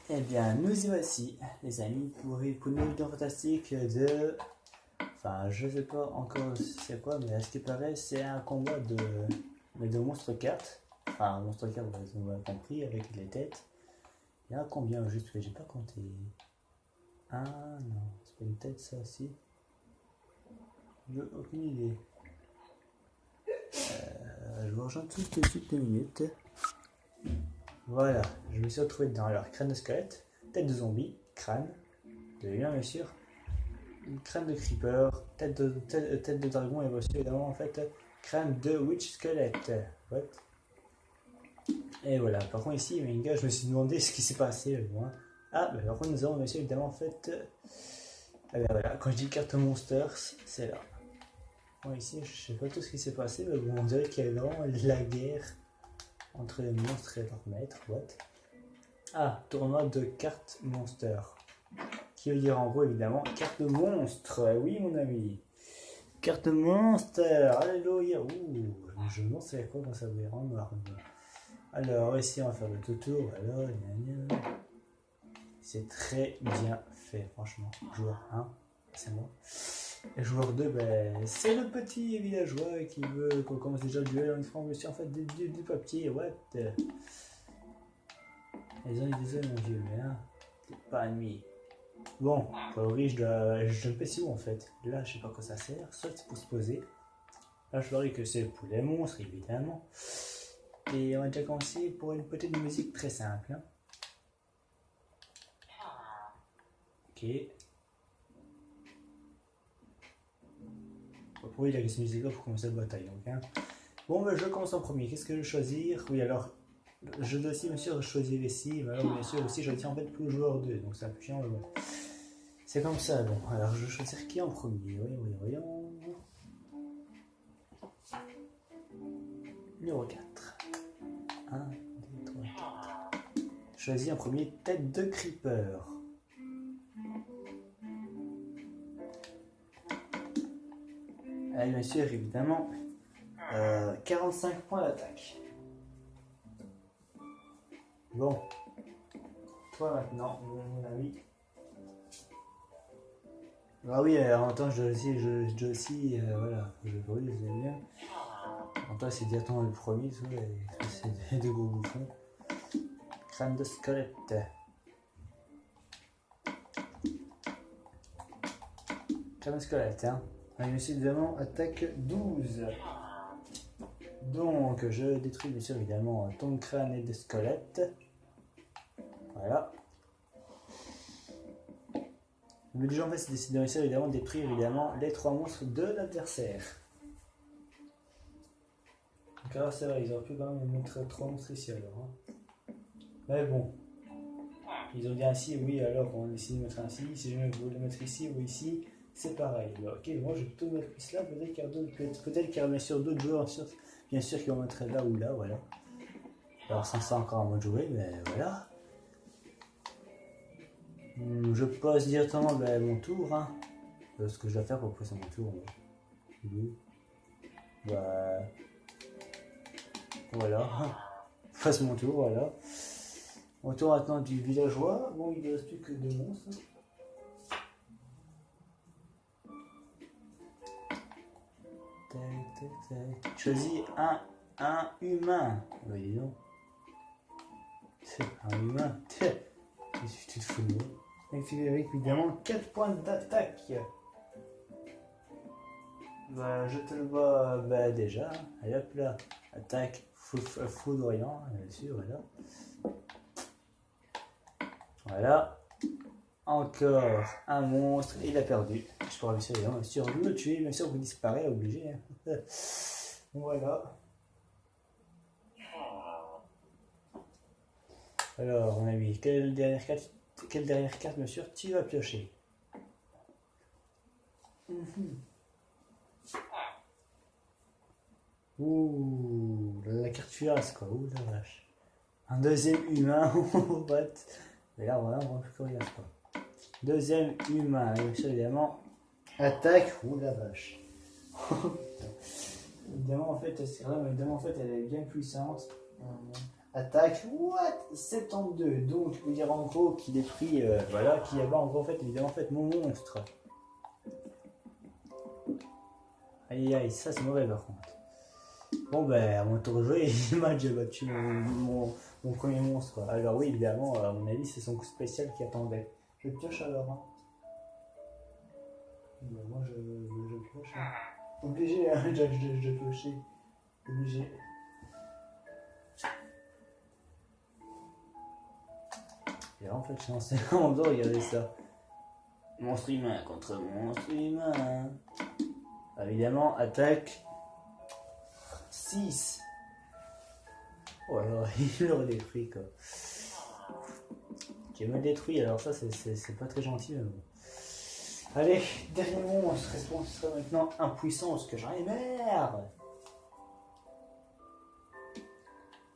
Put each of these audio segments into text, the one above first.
Eh bien, nous y voici, les amis, pour une vidéo fantastique de... Enfin, je sais pas encore c'est quoi, mais à ce qui paraît, c'est un combat de monstres cartes. Enfin, monstres cartes, vous avez compris, avec les têtes. Il y a combien juste que j'ai pas compté. Ah non, c'est pas une tête ça aussi. J'ai aucune idée. Je vous rejoins tout de suite 2 minutes. Voilà, je me suis retrouvé dedans. Alors, crâne de squelette, tête de zombie, crâne de humain bien sûr, une crâne de creeper, tête de dragon et aussi évidemment en fait crâne de witch squelette. What? Et voilà, par contre ici, mes gars, je me suis demandé ce qui s'est passé. Moi. Ah, bah, par contre nous avons monsieur évidemment en fait... Ah ben voilà, quand je dis carte monsters, c'est là. Bon ici, je sais pas tout ce qui s'est passé, mais bon, on dirait qu'il y a vraiment la guerre entre les monstres et leurs maîtres. What? Ah, tournoi de cartes monster. Qui veut dire en gros évidemment carte de monstre. Oui mon ami. Carte monster. Alléluia. Ouh, je me demande c'est quoi quand ça va rendre noir. Alors ici on va faire le tour. Alors, c'est très bien fait franchement. Joueur 1, c'est moi. Et joueur 2, ben, c'est le petit villageois qui veut qu'on commence déjà le duel en France. Mais en fait du papier. What? Les uns ils disaient mon dieu, mais hein, c'est pas ennemi. Bon, oui, je dois jumper si haut en fait. Là, je sais pas quoi ça sert. Soit c'est pour se poser. Là, je verrai que c'est pour les monstres, évidemment. Et on va déjà commencer pour une petite musique très simple. Hein. Ok. Pourquoi il a cette musique-là pour commencer la bataille donc, hein. Bon, ben, je commence en premier. Qu'est-ce que je vais choisir? Oui, alors, je dois aussi, bien sûr, choisir les cibles. Alors, bien sûr, aussi, je tiens en fait pour le joueur 2. Donc, c'est un peu chiant, mais bon. C'est comme ça, bon. Alors, je vais choisir qui en premier? Voyons. Numéro 4. 1, 2, 3, 4. Choisis en premier tête de creeper. Allez, bien sûr, évidemment. 45 points d'attaque. Bon. Toi maintenant, mon ami. Ah oui, en même temps, je dois aussi voilà, je brûle, c'est bien. En toi, c'est directement le premier, c'est des gros bouffons. Crâne de squelette. Crâne de squelette, hein. Allez, monsieur, évidemment, attaque 12. Donc, je détruis, bien sûr, évidemment, ton crâne et de squelette. Voilà. Le but du jeu, en fait, c'est de réussir, évidemment, de détruire, évidemment, les 3 monstres de l'adversaire. Donc, alors, c'est vrai, ils auraient pu quand même mettre 3 monstres ici, alors. Hein. Mais bon. Ils ont dit ainsi, oui, alors, on va essayer de mettre ainsi. Si je veux le mettre ici ou ici, c'est pareil. Alors, ok, moi, je vais plutôt mettre plus là. Peut-être qu'il y a bien sûr d'autres joueurs, bien sûr, qui vont mettre là ou là, voilà. Alors, sans ça, encore un mode jouer, mais voilà. Je passe directement mon tour. Hein. Ce que je dois faire pour passer mon tour. Bah, voilà. Je passe mon tour, voilà. Mon tour maintenant du villageois. Bon, il ne reste plus que 2 monstres. Tac. Choisis un humain. Oui, dis donc. Un humain. Tu te fous de moi. Avec évidemment 4 points d'attaque. Bah, je te le vois déjà. Allez hop là. Attaque foudroyant, bien sûr, voilà. Voilà. Encore un monstre. Il a perdu. Je pourrais bien sûr le tuer. Bien sûr, vous disparaît, obligé. Hein. Voilà. Alors, mon ami, quelle dernière carte, bien sûr, tu vas piocher? Ouh, la carte fiasque, quoi. Ouh la vache. Un deuxième humain, what? Mais là, voilà, on va plus rien, quoi. Deuxième humain, bien sûr, évidemment. Attaque, ouh la vache. Évidemment, en fait, elle est bien puissante. Attaque, what? 72. Donc, je peux dire en gros qu'il est pris, voilà, qu'il y avait en gros, en fait, évidemment, en fait, mon monstre. Aïe aïe, ça c'est mauvais par contre. Bon ben, à mon tour de jouer, j'ai battu mon premier monstre. Alors oui, évidemment, à mon avis, c'est son coup spécial qui attendait. Je pioche alors. Hein. Ben, moi je pioche. Hein. Obligé, hein, de piocher. Obligé. Et en fait, je suis lancé en dos, regardez ça. Monstre humain contre monstre humain. Évidemment, attaque 6. Oh alors, il le détruit quoi. Qui me détruit, alors ça c'est pas très gentil. Mais bon. Allez, dernier monstre, ce sera maintenant impuissant parce que j'en ai marre.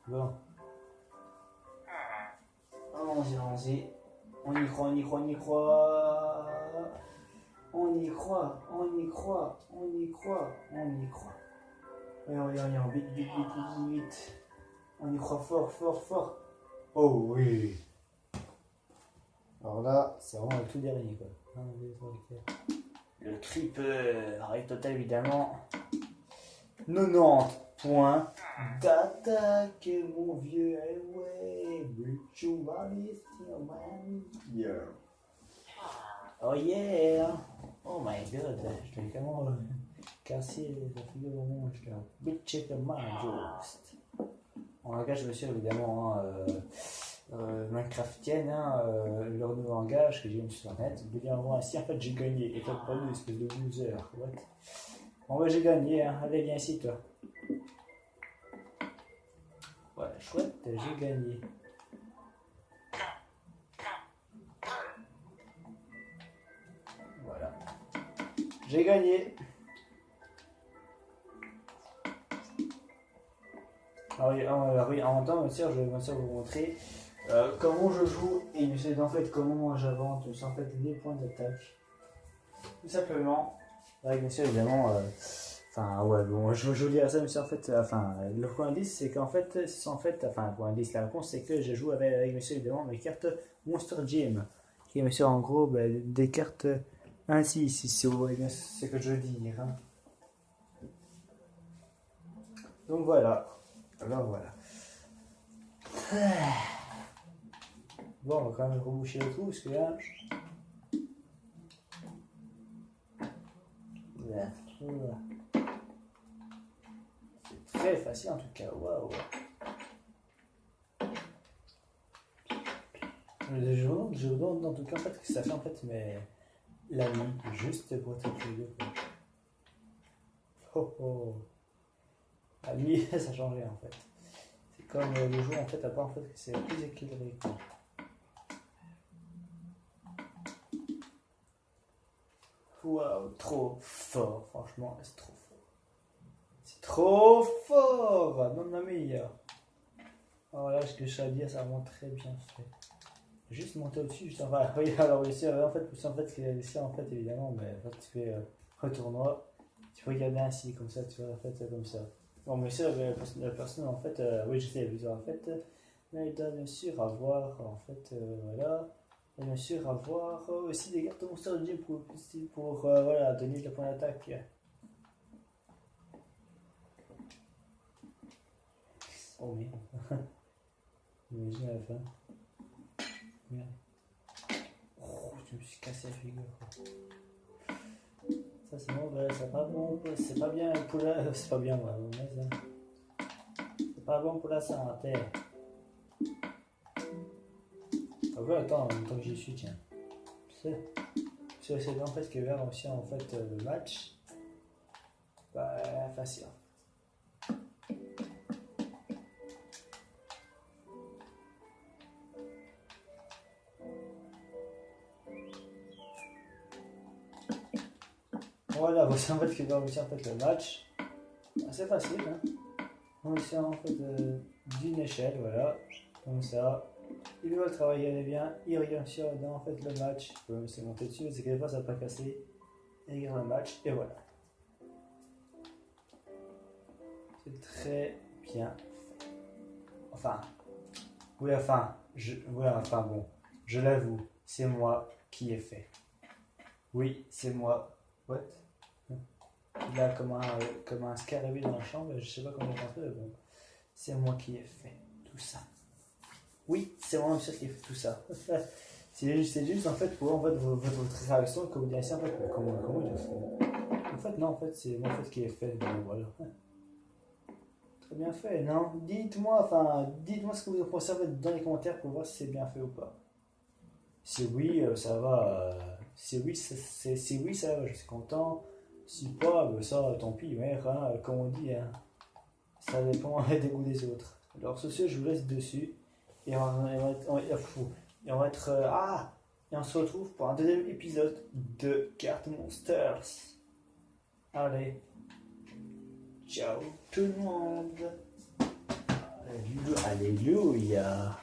Bon. Allons-y, allons-y. On y croit, on y croit, on y croit. On y croit, on y croit, on y croit, on y croit. Voyons, vite, vite, vite, vite, vite. On y croit fort, fort, fort. Oh oui. Alors là, c'est vraiment le tout dernier quoi. 1, 2, 3, 4. Le creeper, avec total évidemment 90 points d'attaque, mon vieux. Eh ouais, yeah. Oh yeah. Oh my god, je l'ai comment cassé la figure au monde. Bitch just. En langage, je suis évidemment Minecraftienne, hein, leur nouveau langage que j'ai mis sur net. Vous dire ainsi, en fait j'ai gagné. Et faites pas de espèce de loser. What? Bon, bah j'ai gagné, hein. Allez, viens ici, toi. Voilà, chouette, j'ai gagné. Voilà. J'ai gagné. Alors oui, en même temps, je vais vous montrer comment je joue et c'est en fait comment j'avance, c'est en fait les points d'attaque. Tout simplement. Avec bien sûr évidemment. Enfin ouais bon je vous dirai ça mais c'est en fait le point indice c'est qu'en fait le point indice la réponse c'est que je joue avec monsieur évidemment mes cartes Monster Gym qui est monsieur en gros des cartes ainsi si vous voyez bien ce que je veux dire hein. Donc voilà alors voilà bon on va quand même reboucher le trou parce que là c'est très facile en tout cas waouh. Je vous demande en tout cas en fait que ça fait en fait mais la nuit juste pour être curieux. Oh oh. La nuit ça a changé en fait. C'est comme le jour en fait à part en fait que c'est plus équilibré quoi. Waouh, trop fort, franchement, c'est trop fort. C'est trop fort, mamma mia. Alors là, ce que je sais dire, ça vraiment très bien fait. Juste monter au-dessus, juste enfin, oui, alors ici, en fait, ici, en fait, évidemment, mais quand tu fais retournois, tu peux regarder ainsi, comme ça, tu vois, en fait, comme ça. Bon, mais ça, la personne, en fait, oui, je sais, en fait, mais il doit bien sûr avoir, en fait, voilà. Et bien sûr avoir aussi des cartes Monster Gym pour voilà, donner le point d'attaque. Oh merde. Imagine à la fin. Merde. Oh, je me suis cassé la figure. Ça c'est mauvais, c'est pas bon, c'est pas bien pour la... C'est pas bien, ouais, c'est pas bon pour la santé. Ah ouais, attends, en même temps que j'y suis, tiens. C'est en fait que vers aussi en fait le match. Bah, facile. Voilà, voici en fait que vers aussi en fait le match. C'est facile, hein. On essaie en fait d'une échelle, voilà, comme ça. Il va travailler, elle est bien. Il regarde sur dans en fait le match. Il peut se monter dessus, c'est que des fois ça n'a pas cassé. Il regarde le match et voilà. C'est très bien fait. Enfin, bon, je l'avoue, c'est moi qui ai fait. Oui, c'est moi. What? Il a comme un scarabée dans la chambre, je sais pas comment il fait, mais bon. C'est moi qui ai fait tout ça. Oui, c'est moi monsieur qui ai fait tout ça. C'est juste en fait pour votre réaction que vous dites en fait, comment il a fait? En fait, non, en fait, c'est moi en fait, qui ai fait. Bon, voilà. Très bien fait, non? Dites-moi ce que vous en pensez en fait, dans les commentaires pour voir si c'est bien fait ou pas. Si oui, ça va. Si oui, ça va, je suis content. Si pas, ben ça, tant pis, mais hein, comme on dit, hein, ça dépend des goûts des autres. Alors, sur ce, je vous laisse dessus. Et on se retrouve pour un deuxième épisode de Card Monsters. Allez, ciao tout le monde. Alléluia.